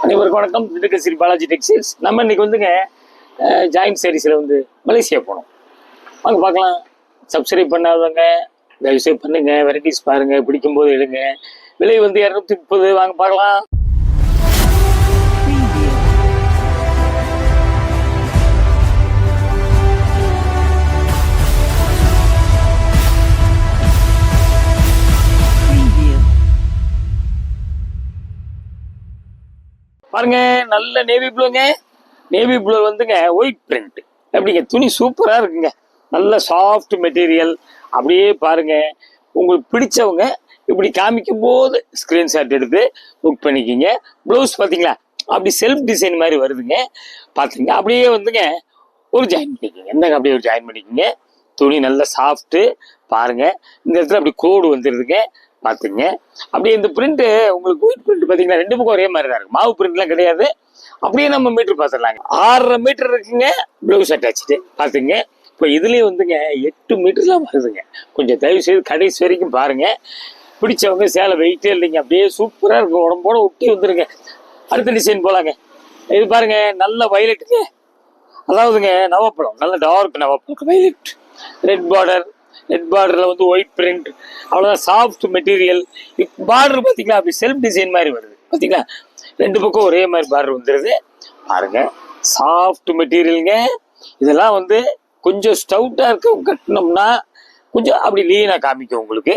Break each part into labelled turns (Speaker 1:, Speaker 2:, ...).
Speaker 1: அனைவருக்கும் வணக்கம். திண்டுக்கல் ஸ்ரீ பாலாஜி டெக்ஸ்டைல்ஸ். நம்ம இன்னைக்கு வந்துங்க ஜாயின்ட் சாரீஸில் வந்து மலேசியா போனோம். வாங்க பார்க்கலாம். சப்ஸ்கிரைப் பண்ணாதவங்க தயவுசெய்து பண்ணுங்க, வெரைட்டிஸ் பாருங்க, பிடிக்கும்போது எடுங்க. விலை வந்து 230. வாங்க பார்க்கலாம். பாருங்க, நல்ல நேவி ப்ளூங்க. நேவி ப்ளூ வந்துங்க ஒயிட் பிரிண்ட். எப்படிங்க துணி சூப்பராக இருக்குங்க. நல்ல சாஃப்ட் மெட்டீரியல். அப்படியே பாருங்க, உங்களுக்கு பிடிச்சவங்க இப்படி காமிக்கும் போது ஸ்க்ரீன்ஷாட் எடுத்து புக் பண்ணிக்கிங்க. ப்ளவுஸ் பார்த்தீங்களா, அப்படி செல்ஃப் டிசைன் மாதிரி வருதுங்க. பார்த்துங்க, அப்படியே வந்துங்க ஒரு ஜாயின் பண்ணிக்கிங்க. என்னங்க அப்படியே ஒரு ஜாயின் பண்ணிக்கிங்க. துணி நல்ல சாஃப்ட்டு. பாருங்க, இந்த இடத்துல அப்படி கோடு வந்துடுதுங்க. பார்த்துங்க, அப்படியே இந்த பிரிண்ட்டு உங்களுக்கு ஒயிட் பிரிண்ட் பார்த்தீங்கன்னா ரெண்டு பக்கம் ஒரே மாதிரி தான் இருக்கும். மாவு பிரிண்ட்லாம் கிடையாது. அப்படியே நம்ம மீட்டர் பார்த்துடலாங்க. 6.5 மீட்டர் இருக்குங்க ப்ளவுஸ் அட்டாச்சு. பார்த்துங்க, இப்போ இதுலேயே வந்துங்க 8 மீட்டர்லாம் வருதுங்க. கொஞ்சம் தயவு செய்து கடைசி வரைக்கும் பாருங்க. பிடிச்சவங்க சேலை வெயிட்டே இல்லைங்க, அப்படியே சூப்பராக இருக்கும். உடம்போட ஒட்டி வந்துருங்க. அடுத்த டிசைன் போலாங்க. இது பாருங்க, நல்ல வயலட்டுங்க. அதாவதுங்க நவப்பழம், நல்ல டார்க் நவப்பழம் வயலட். ரெட் பார்டர், ரெட் பார்டரில் வந்து ஒயிட் பிரிண்ட். அவ்வளோதான், சாஃப்ட் மெட்டீரியல். பார்டர் பார்த்தீங்களா, அப்படி செல்ஃப் டிசைன் மாதிரி வருது. பார்த்தீங்களா, ரெண்டு பக்கம் ஒரே மாதிரி பார்டர் வந்துடுது. பாருங்க, சாஃப்ட் மெட்டீரியலுங்க. இதெல்லாம் வந்து கொஞ்சம் ஸ்டவுட்டாக இருக்க கட்டினோம்னா கொஞ்சம் அப்படி லீனாக காமிக்கும் உங்களுக்கு.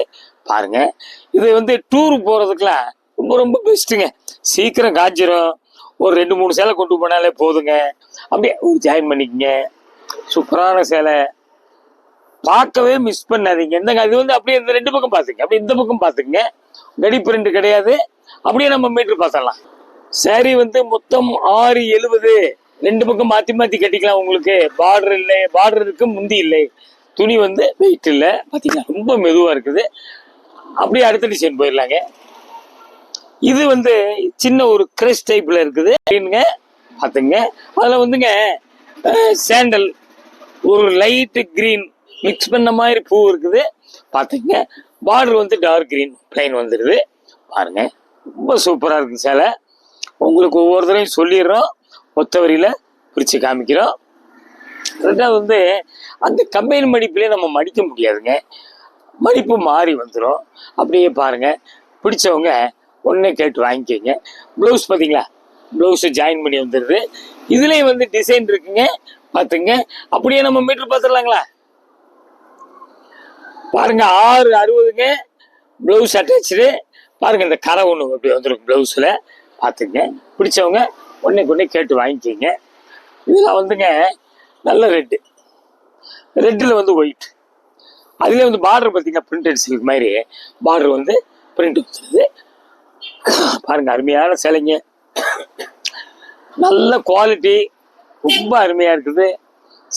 Speaker 1: பாருங்க, இது வந்து டூர் போகிறதுக்குலாம் ரொம்ப ரொம்ப பெஸ்ட்டுங்க. சீக்கிரம் காய்ச்சிரும். ஒரு 2-3 சேலை கொண்டு போனாலே போதுங்க. அப்படியே ஒரு ஜாயின் பண்ணிக்கங்க. சூப்பரான சேலை, பார்க்கவே மிஸ் பண்ணாதீங்க. என்னங்க இது வந்து அப்படியே இந்த ரெண்டு பக்கம் பார்த்துங்க, அப்படியே இந்த பக்கம் பார்த்துங்க. கடி பிரிண்ட் கிடையாது. அப்படியே நம்ம மீட்டர் பார்த்துடலாம். சாரி வந்து மொத்தம் 670. ரெண்டு பக்கம் மாற்றி மாற்றி கட்டிக்கலாம். உங்களுக்கு பார்டர் இல்லை, பார்டர் இருக்கு, முந்தி இல்லை. துணி வந்து வெயிட் இல்லை. பார்த்தீங்களா, ரொம்ப மெதுவாக இருக்குது. அப்படியே அடுத்த டிசைன் போயிடலாங்க. இது வந்து சின்ன ஒரு கிரஷ் டைப்பில் இருக்குது. பார்த்துங்க, அதில் வந்துங்க சாண்டல், ஒரு லைட்டு கிரீன் மிக்ஸ் பண்ண மாதிரி பூ இருக்குது. பார்த்துங்க, பார்டர் வந்து டார்க் கிரீன் பிளைன் வந்துடுது. பாருங்க, ரொம்ப சூப்பராக இருக்குது சேலை. உங்களுக்கு ஒவ்வொரு தடவையும் சொல்லிடுறோம், ஒத்த வரியில் பிரித்து காமிக்கிறோம். ரெண்டாவது வந்து அந்த கம்பெனி மடிப்புலேயே நம்ம மடிக்க முடியாதுங்க, மடிப்பு மாறி வந்துடும். அப்படியே பாருங்க, பிடிச்சவங்க ஒன்றே கேட்டு வாங்கிக்கோங்க. ப்ளவுஸ் பார்த்தீங்களா, ப்ளவுஸை ஜாயின் பண்ணி வந்துடுது. இதுலேயும் வந்து டிசைன் இருக்குங்க. பார்த்துங்க, அப்படியே நம்ம மீட்டர் பார்த்துடலாங்களா. பாருங்க, 660ங்க ப்ளவுஸ் அட்டாச்சு. பாருங்க, இந்த கரை ஒன்று அப்படி வந்துடும் ப்ளவுஸில். பார்த்துங்க, பிடிச்சவங்க ஒன்றே கேட்டு வாங்கிக்கிங்க. இதெல்லாம் வந்துங்க நல்ல ரெட்டு, ரெட்டில் வந்து ஒயிட். அதுலேயே வந்து பார்டர் பார்த்தீங்கன்னா பிரிண்டட் சில்க் மாதிரி பார்டர் வந்து பிரிண்ட் வந்துடுது. பாருங்க, அருமையான சேலைங்க, நல்ல குவாலிட்டி, ரொம்ப அருமையாக இருக்குது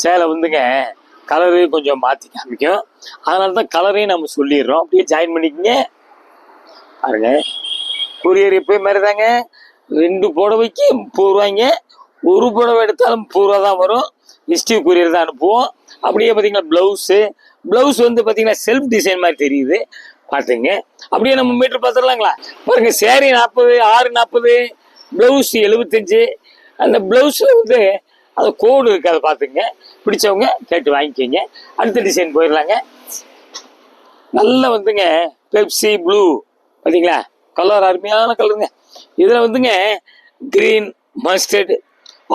Speaker 1: சேலை. வந்துங்க கலரு கொஞ்சம் மாற்றி காமிக்கும். அதனால தான் கலரையும் நம்ம சொல்லிடுறோம். அப்படியே ஜாயின் பண்ணிக்கங்க. பாருங்க, கொரியர் எப்பயும் மாதிரி தாங்க. 2 புடவைக்கு 30 ரூபாய்ங்க. ஒரு புடவை எடுத்தாலும் 30 ரூபா தான் வரும். டிஸ்ட்ரிக்ட் கொரியர் தான் அனுப்புவோம். அப்படியே பார்த்தீங்கன்னா ப்ளவுஸ் வந்து பார்த்தீங்கன்னா செல்ஃப் டிசைன் மாதிரி தெரியுது. பார்த்துங்க, அப்படியே நம்ம மீட்டர் பார்த்துடலாங்களா. பாருங்க, சேரீ 40, 640, ப்ளவுஸ் 75. அந்த ப்ளவுஸில் வந்து அது கோடு இருக்கு, அதை பார்த்துங்க. பிடிச்சவங்க கேட்டு வாங்கிக்கோங்க. அடுத்த டிசைன் போயிடலாங்க. நல்லா வந்துங்க பெப்சி ப்ளூ பார்த்தீங்களா, கலர் அருமையான கலருங்க. இதில் வந்துங்க green, mustard,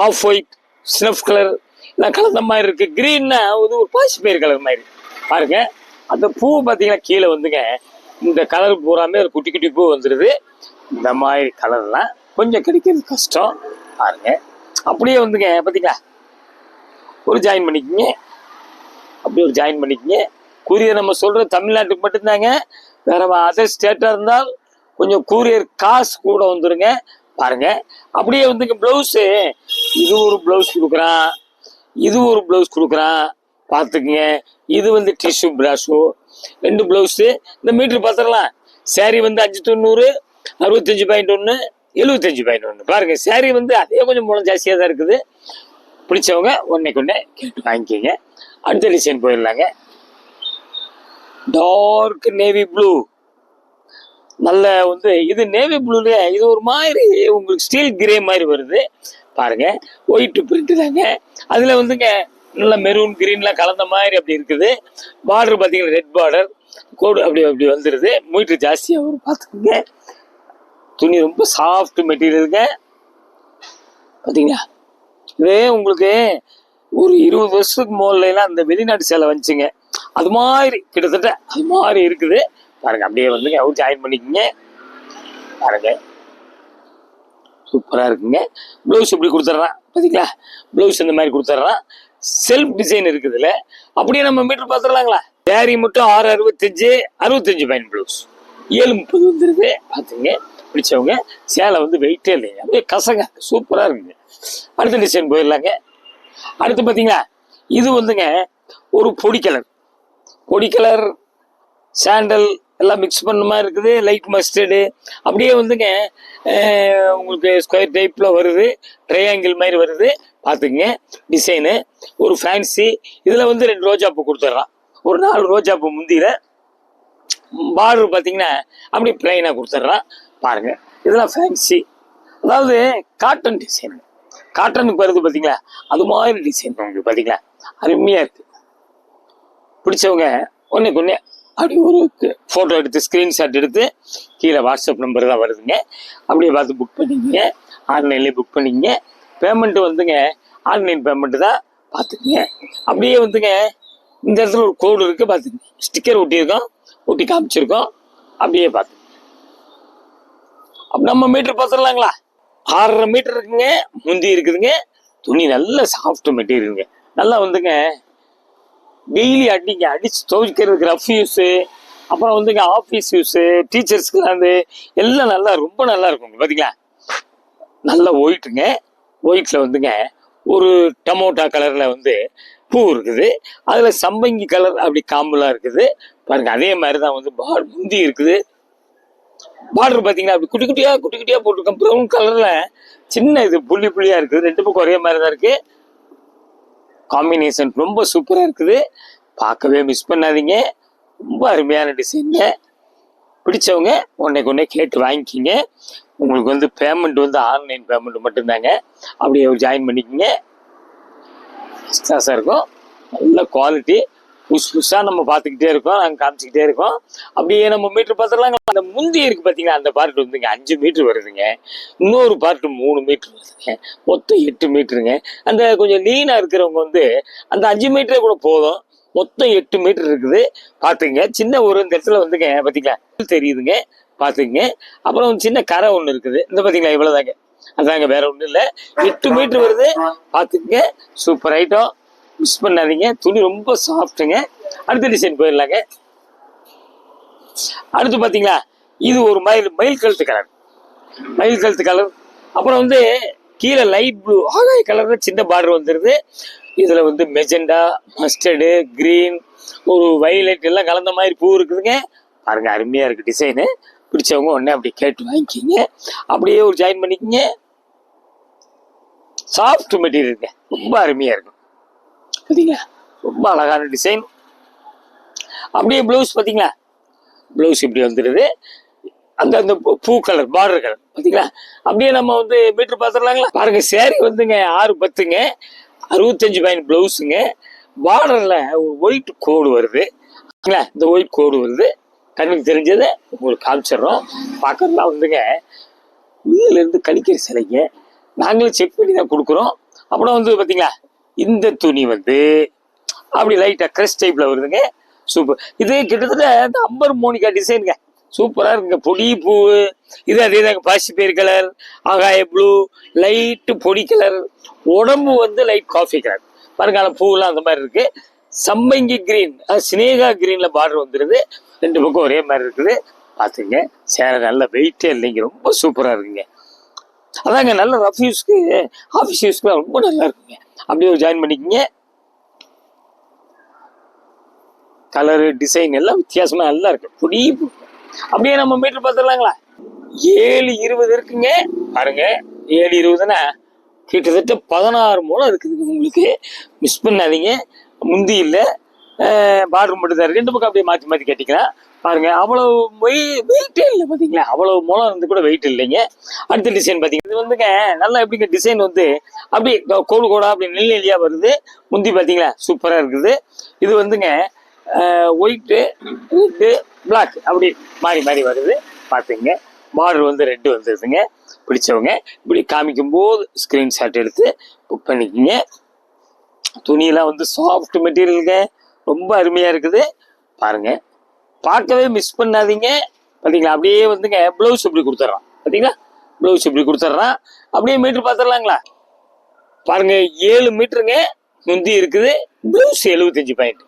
Speaker 1: off white, snuff colour எல்லாம் கலந்த மாதிரி இருக்குது. க்ரீன்னா ஒரு பாசிப்பயிர் கலர் மாதிரி. பாருங்க, அந்த பூ பார்த்தீங்கன்னா கீழே வந்துங்க இந்த கலர் பூராமே ஒரு குட்டி குட்டி பூ வந்துடுது. இந்த மாதிரி கலர்லாம் கொஞ்சம் கிடைக்கிறது கஷ்டம். பாருங்க, அப்படியே வந்துங்க பார்த்தீங்களா, ஒரு ஜாயின் பண்ணிக்கோங்க. அப்படியே ஒரு ஜாயின் பண்ணிக்கோங்க. கூரியர் நம்ம சொல்கிறது தமிழ்நாட்டுக்கு மட்டும்தாங்க. வேற அதர் ஸ்டேட்டாக இருந்தால் கொஞ்சம் கூரியர் காசு கூட வந்துடுங்க. பாருங்க, அப்படியே வந்துங்க ப்ளவுஸு, இது ஒரு ப்ளவுஸ் கொடுக்குறான், இது ஒரு ப்ளவுஸ் கொடுக்குறான். பார்த்துக்குங்க, இது வந்து டிஷ்யூ பிராஷோ. 2 ப்ளவுஸு. இந்த மீட்ரு பார்த்துடலாம். சேரீ வந்து 590, 65.1, 75.1. பாருங்க, சேரீ வந்து அதே கொஞ்சம் மூலம் ஜாஸ்தியாக தான் இருக்குது. பிடிச்சவங்க ஒன்றே கேட்டு வாங்கிக்கோங்க. அடுத்த டிசைன் போயிடலாங்க. டார்க் நேவி ப்ளூ, நல்ல வந்து இது நேவி ப்ளூல இது ஒரு மாதிரி உங்களுக்கு ஸ்டீல் கிரே மாதிரி வருது பாருங்க. ஒயிட் பிரிண்ட் தாங்க. அதுல வந்துங்க நல்ல மெரூன் கிரீன்லாம் கலந்த மாதிரி அப்படி இருக்குது. பார்டர் பார்த்தீங்கன்னா ரெட் பார்டர் கோடு அப்படி அப்படி வந்துடுது. மீட்டர் ஜாஸ்தியாக வரும் பார்த்துக்குங்க. துணி ரொம்ப சாஃப்ட் மெட்டீரியலுங்க பார்த்தீங்களா. இதே உங்களுக்கு ஒரு 20 வருஷத்துக்கு முதல்லாம் அந்த வெளிநாட்டு சேலை வந்துச்சுங்க. அது மாதிரி கிட்டத்தட்ட அது மாதிரி இருக்குது பாருங்க. அப்படியே வந்துங்க அவர் ஜாயின் பண்ணிக்கோங்க பாருங்க. சூப்பராக இருக்குங்க. ப்ளவுஸ் இப்படி கொடுத்துட்றான் பார்த்தீங்களா. ப்ளவுஸ் இந்த மாதிரி கொடுத்துட்றான். செல்ஃப் டிசைன் இருக்குதுல்ல. அப்படியே நம்ம மீட்டர் பார்த்துடலாங்களா. சேரீ மட்டும் 665 65 பாயிண்ட் ப்ளவுஸ் 730 வந்துருது பார்த்துங்க. பிடிச்சவங்க சேலை வந்து வெயிட்டே இல்லைங்க. அப்படியே கசங்க சூப்பராக இருக்குங்க. அடுத்த டிசைன் போயிடலாங்க. அடுத்து பார்த்தீங்களா இது வந்துங்க ஒரு பொடி கலர் சாண்டல் எல்லாம் மிக்ஸ் பண்ண மாதிரி இருக்குது. லைட் மஸ்டர்டு அப்படியே வந்துங்க உங்களுக்கு ஸ்கொயர் டைப்பில் வருது. ட்ரையாங்கிள் மாதிரி வருது பார்த்துக்குங்க. டிசைனு ஒரு ஃபேன்சி. இதில் வந்து 2 ரோஜாப்பூ கொடுத்துட்றான். ஒரு 4 ரோஜாப்பூ முந்தியில். பார்டர் பார்த்தீங்கன்னா அப்படி பிளைனாக கொடுத்துட்றான் பாருங்க. இதெல்லாம் ஃபேன்சி. அதாவது காட்டன் டிசைன். காட்டனுக்கு வருது பார்த்தீங்களா. அது மாதிரி டிசைன் உங்களுக்கு பார்த்தீங்களா அருமையாக இருக்குது. பிடிச்சவங்க ஒன்றுக்கு அப்படி ஒரு ஃபோட்டோ எடுத்து ஸ்க்ரீன்ஷாட் எடுத்து கீழே வாட்ஸ்அப் நம்பர் தான் வருதுங்க. அப்படியே பார்த்து புக் பண்ணிக்கங்க. ஆன்லைன்லேயே புக் பண்ணிக்கங்க. பேமெண்ட்டு வந்துங்க ஆன்லைன் பேமெண்ட்டு தான் பார்த்துக்குங்க. அப்படியே வந்துங்க இந்த இடத்துல ஒரு கோடு இருக்குது பார்த்துக்குங்க. ஸ்டிக்கர் ஒட்டி காமிச்சிருக்கோம். அப்படியே பார்த்து நம்ம மீட்டர் பார்த்துடலாங்களா. 6.5 மீட்டர் இருக்குங்க. முந்தி இருக்குதுங்க. துணி நல்ல சாஃப்ட் மெட்டீரியலுங்க. நல்லா வந்துங்க டெய்லி அடிச்சு துவைக்கிறதுக்கு ரஃப் யூஸு, அப்புறம் வந்துங்க ஆஃபீஸ் யூஸு, டீச்சர்ஸ்க்குலாம் வந்து எல்லாம் நல்லா ரொம்ப நல்லா இருக்குங்க பார்த்தீங்களா. நல்லா ஒயிட்டுங்க. ஒயிட்டில் வந்துங்க ஒரு டமோட்டா கலரில் வந்து பூ இருக்குது. அதில் சம்பங்கி கலர் அப்படி காம்பெலாம் இருக்குது பாருங்க. அதே மாதிரி தான் வந்து முந்தி இருக்குது. பார்டர் பார்த்தீங்கன்னா அப்படி குட்டி குட்டியாக போட்டிருக்கோம். ப்ரௌன் கலரில் சின்ன இது புள்ளியாக இருக்குது. 2 பக்கம் ஒரே மாதிரி தான் இருக்குது. காம்பினேஷன் ரொம்ப சூப்பராக இருக்குது. பார்க்கவே மிஸ் பண்ணாதீங்க. ரொம்ப அருமையான டிசைனுங்க. பிடிச்சவங்க ஒன்றைக்கு கேட்டு வாங்கிக்கிங்க. உங்களுக்கு வந்து பேமெண்ட் வந்து ஆன்லைன் பேமெண்ட் மட்டும்தாங்க. அப்படியே ஜாயின் பண்ணிக்கிங்க. ஃபஸ்ட் கிளாஸாக இருக்கும். நல்ல குவாலிட்டி. புதுசாக நம்ம பார்த்துக்கிட்டே இருக்கோம். நாங்கள் காமிச்சிக்கிட்டே இருக்கோம். அப்படியே நம்ம மீட்டர் பார்த்துடலாங்க. அந்த முந்தி இருக்குது பார்த்தீங்கன்னா அந்த பார்ட் வந்துங்க 5 மீட்டர் வருதுங்க. இன்னொரு பார்ட்டு 3 மீட்டர் வருதுங்க. மொத்தம் 8 மீட்டருங்க. அந்த கொஞ்சம் லீனாக இருக்கிறவங்க வந்து அந்த 5 மீட்டரே கூட போதும். மொத்தம் 8 மீட்டர் இருக்குது பார்த்துங்க. சின்ன ஒரு இந்த இடத்துல வந்துங்க பார்த்தீங்களா தெரியுதுங்க பார்த்துங்க. அப்புறம் சின்ன கரை ஒன்று இருக்குது. இந்த பார்த்தீங்களா இவ்வளோதாங்க. அதாங்க வேற ஒன்றும் இல்லை. 8 மீட்டர் வருது பார்த்துங்க. Super item. மிஸ் பண்ணாதீங்க. துணி ரொம்ப சாஃப்ட்டுங்க. அடுத்த டிசைன் போயிடலாங்க. அடுத்து பார்த்தீங்களா இது ஒரு மயில் கழுத்து கலர். அப்புறம் வந்து கீழே லைட் ப்ளூ ஆகாய கலர்ல சின்ன பார்டர் வந்துடுது. இதில் வந்து மெஜெண்டா, மஸ்டர்டு, கிரீன், ஒரு வயலட் எல்லாம் கலந்த மாதிரி பூ இருக்குதுங்க பாருங்க. அருமையாக இருக்குது டிசைனு. பிடிச்சவங்க உடனே அப்படி கேட்டு வாங்கிக்கிங்க. அப்படியே ஒரு ஜாயின் பண்ணிக்கிங்க. சாஃப்ட் மெட்டீரியலுங்க. ரொம்ப அருமையாக இருக்கும் பார்த்தீங்களா. ரொம்ப அழகான டிசைன். அப்படியே ப்ளவுஸ் பார்த்தீங்களா. ப்ளவுஸ் இப்படி வந்துடுது. அந்த பூ கலர் பார்டர் கலர் பார்த்தீங்களா. அப்படியே நம்ம வந்து மீட்டர் பார்த்துடலாங்களா. பாருங்க சேரீ வந்துங்க 610ங்க. 65 பாயிண்ட் ப்ளவுஸுங்க. பார்டரில் ஒரு ஒயிட் கோடு வருது. இந்த ஒயிட் கோடு வருது. கண்ணுக்கு தெரிஞ்சதை உங்களுக்கு காமிச்சிடுறோம். பார்க்கறதுலாம் வந்துங்க உள்ளிலேருந்து கழிக்கிற சிலைங்க. நாங்களும் செக் பண்ணி தான் கொடுக்குறோம். அப்புறம் வந்து பார்த்தீங்களா இந்த துணி வந்து அப்படி லைட்டாக க்ரஷ் டைப்பில் வருதுங்க. சூப்பர். இது கிட்டத்தட்ட இந்த அம்பர் மோனிகா டிசைனுங்க. சூப்பராக இருக்குங்க. பொடி பூ இது அதே தாங்க. பாசிப்பயிர் கலர், ஆகாய ப்ளூ, லைட்டு பொடி கலர், உடம்பு வந்து லைட் காஃபி கலர் பாருங்க. பூவெல்லாம் அந்த மாதிரி இருக்குது. சம்பங்கி கிரீன், சினேகா கிரீனில் பார்டர் வந்துடுது. 2 பக்கம் ஒரே மாதிரி இருக்குது பார்த்துங்க. சேலை நல்ல வெயிட்டே இல்லைங்க. ரொம்ப சூப்பராக இருக்குங்க. அதாங்க நல்ல ரஃப் யூஸ்க்கு ஆஃபீஸ் யூஸ்க்கு ரொம்ப நல்லா இருக்குங்க. அப்படியே ஒரு ஜாயின் பண்ணிக்கிங்க. கலரு டிசைன் எல்லாம் வித்தியாசமா நல்லா இருக்கு. பொடி அப்படியே நம்ம மீட்டர் பார்த்துடலாங்களா. 720 இருக்குங்க பாருங்க. 720னா கிட்டத்தட்ட 16 மூலம் இருக்குதுங்க உங்களுக்கு. மிஸ் பண்ணாதீங்க. முந்தி இல்லை பார்டர் மட்டும் தான் இருக்கு. ரெண்டு பக்கம் அப்படியே மாற்றி மாற்றி கட்டிக்கலாம். பாருங்க அவ்வளவு வெயிட்டே இல்லை பார்த்தீங்களா, அவ்வளவு முளம் இருந்து கூட வெயிட் இல்லைங்க. அடுத்த டிசைன் பார்த்தீங்கன்னா இது வந்துங்க நல்லா எப்படிங்க டிசைன் வந்து அப்படியே கோடு கோடா அப்படி நெல்லியா வருது. முந்தி பார்த்தீங்களா சூப்பராக இருக்குது. இது வந்துங்க ஒயிட்டு ரெட்டு பிளாக் அப்படி மாறி மாறி வருது பார்த்துங்க. பார்டர் வந்து ரெட்டு வந்துருதுங்க. பிடிச்சவங்க இப்படி காமிக்கும் போது ஸ்க்ரீன்ஷாட் எடுத்து புக் பண்ணிக்கிங்க. துணியெல்லாம் வந்து சாஃப்ட் மெட்டீரியலுங்க, ரொம்ப அருமையாக இருக்குது. பாருங்க பார்க்கவே மிஸ் பண்ணாதீங்க. பார்த்தீங்களா அப்படியே வந்துங்க ப்ளவுஸ் இப்படி கொடுத்துட்றான். பார்த்தீங்களா ப்ளவுஸ் இப்படி கொடுத்துட்றான். அப்படியே மீட்ரு பார்த்துடலாங்களா. பாருங்க 7 மீட்டருங்க முந்தி இருக்குது. ப்ளவுஸ் 75 பாயிண்ட்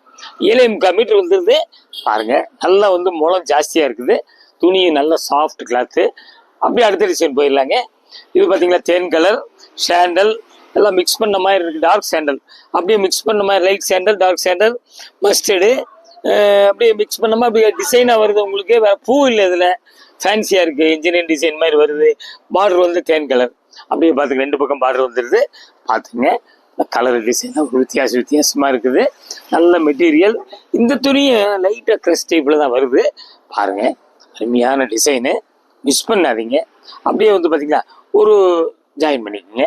Speaker 1: 7.25 மீட்டர் வந்துருது. பாருங்க நல்லா வந்து முளம் ஜாஸ்தியாக இருக்குது. துணி நல்ல சாஃப்ட் கிளாத்து. அப்படியே அடுத்த டிசைன் போயிடலாங்க. இது பார்த்தீங்களா தேன் கலர் சாண்டல் எல்லாம் மிக்ஸ் பண்ண மாதிரி இருக்குது. டார்க் சாண்டல் அப்படியே மிக்ஸ் பண்ண மாதிரி, light sandal dark sandal mustard அப்படியே மிக்ஸ் பண்ணாமல் அப்படியே டிசைனாக வருது. உங்களுக்கு வேறு பூ இல்லை, இதில் ஃபேன்சியாக இருக்குது. இன்ஜினியரிங் டிசைன் மாதிரி வருது. பார்டர் வந்து தேன் கலர் அப்படியே பார்த்துங்க, 2 பக்கம் பார்டர் வந்துடுது. பார்த்துங்க கலர் டிசைனாக ஒரு வித்தியாசமாக இருக்குது. நல்ல மெட்டீரியல். இந்த துணியும் லைட்டாக க்ரஷ் டைப்பில் தான் வருது. பாருங்கள் அருமையான டிசைனு, மிஸ் பண்ணாதீங்க. அப்படியே வந்து பார்த்தீங்களா ஒரு ஜாயின் பண்ணிக்கோங்க.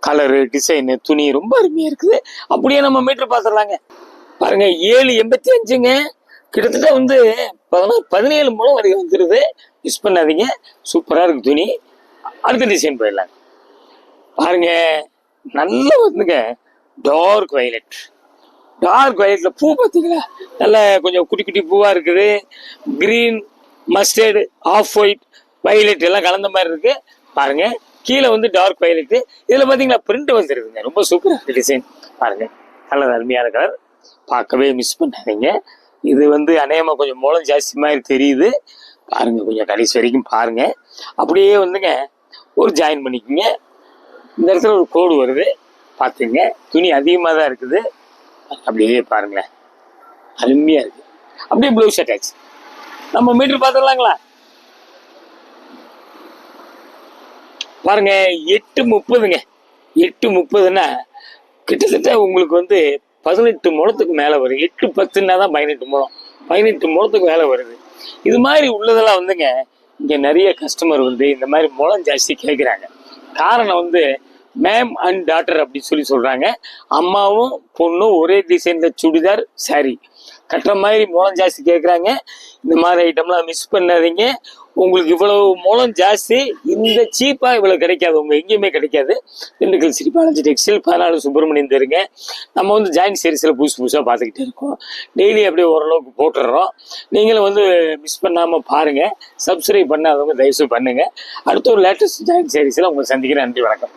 Speaker 1: கலரு டிசைனு துணி ரொம்ப அருமையாக இருக்குது. அப்படியே நம்ம மீட்ரு பார்த்துடலாங்க. பாருங்க 7.85ங்க, கிட்டத்தட்ட வந்து 17 மூலம் வரைக்கும் வந்துடுது. மிஸ் பண்ணாதீங்க, சூப்பராக இருக்குது துணி. அடுத்த டிசைன் போயிடலாங்க. பாருங்க நல்லா வந்துங்க டார்க் வயலட். டார்க் வயலட்ல பூ பார்த்தீங்களா நல்ல கொஞ்சம் குட்டி குட்டி பூவாக இருக்குது. Green mustard off white violet எல்லாம் கலந்த மாதிரி இருக்கு. பாருங்க கீழே வந்து டார்க் வயலட்டு. இதில் பார்த்தீங்களா பிரிண்ட் வந்துருக்குங்க, ரொம்ப சூப்பராக டிசைன். பாருங்க கலர் அருமையான கலர், பார்க்கவே மிஸ் பண்ணாதீங்க. இது வந்து அநேகமாக கொஞ்சம் மூலம் ஜாஸ்தி மாதிரி தெரியுது. பாருங்க கொஞ்சம் கடைசி வரைக்கும் பாருங்க. அப்படியே வந்துங்க ஒரு ஜாயின் பண்ணிக்கோங்க. இந்த இடத்துல ஒரு கோடு வருது பார்த்துங்க. துணி அதிகமாக தான் இருக்குது. அப்படியே பாருங்களேன் அருமையாக இருக்குது. அப்படியே ப்ளவுஸ் அட்டாச். நம்ம மீட்ரு பார்த்துடலாங்களா. பாருங்க 8.30ங்க. 8.30ன்னா கிட்டத்தட்ட உங்களுக்கு வந்து 18 முழத்துக்கு மேலே வரும். 8-10ன்னா தான் 18 முழம். 18 முழத்துக்கு மேலே வருது. இது மாதிரி உள்ளதெல்லாம் வந்துங்க இங்கே நிறைய கஸ்டமர் வந்து இந்த மாதிரி முளம் ஜாஸ்தி கேட்குறாங்க. காரணம் வந்து மேம் அண்ட் டாட்டர் அப்படின்னு சொல்லி சொல்கிறாங்க. அம்மாவும் பொண்ணும் ஒரே டிசைனில் சுடிதார் சாரி கட்டுற மாதிரி முளம் ஜாஸ்தி கேட்குறாங்க. இந்த மாதிரி ஐட்டம்லாம் மிஸ் பண்ணாதீங்க. உங்களுக்கு இவ்வளவு மூலம் ஜாஸ்தி இந்த சீப்பாக இவ்வளோ கிடைக்காது, உங்கள் எங்கேயுமே கிடைக்காது. திண்டுக்கல் சிட்டி பாலாஜி டெக்ஸ்டைல் 14 சுப்பிரமணியம் தெருங்க. நம்ம வந்து ஜாயின்ட் சீரிஸில் புதுசாக பார்த்துக்கிட்டே இருக்கோம். டெய்லி அப்படியே ஓரளவுக்கு போட்டுடுறோம். நீங்களும் வந்து மிஸ் பண்ணாமல் பாருங்கள். சப்ஸ்கிரைப் பண்ணாதவங்க தயவுசெய்து பண்ணுங்கள். அடுத்த ஒரு லேட்டஸ்ட் ஜாயின்ட் சீரிஸில் உங்களை சந்திக்கிறேன். நன்றி, வணக்கம்.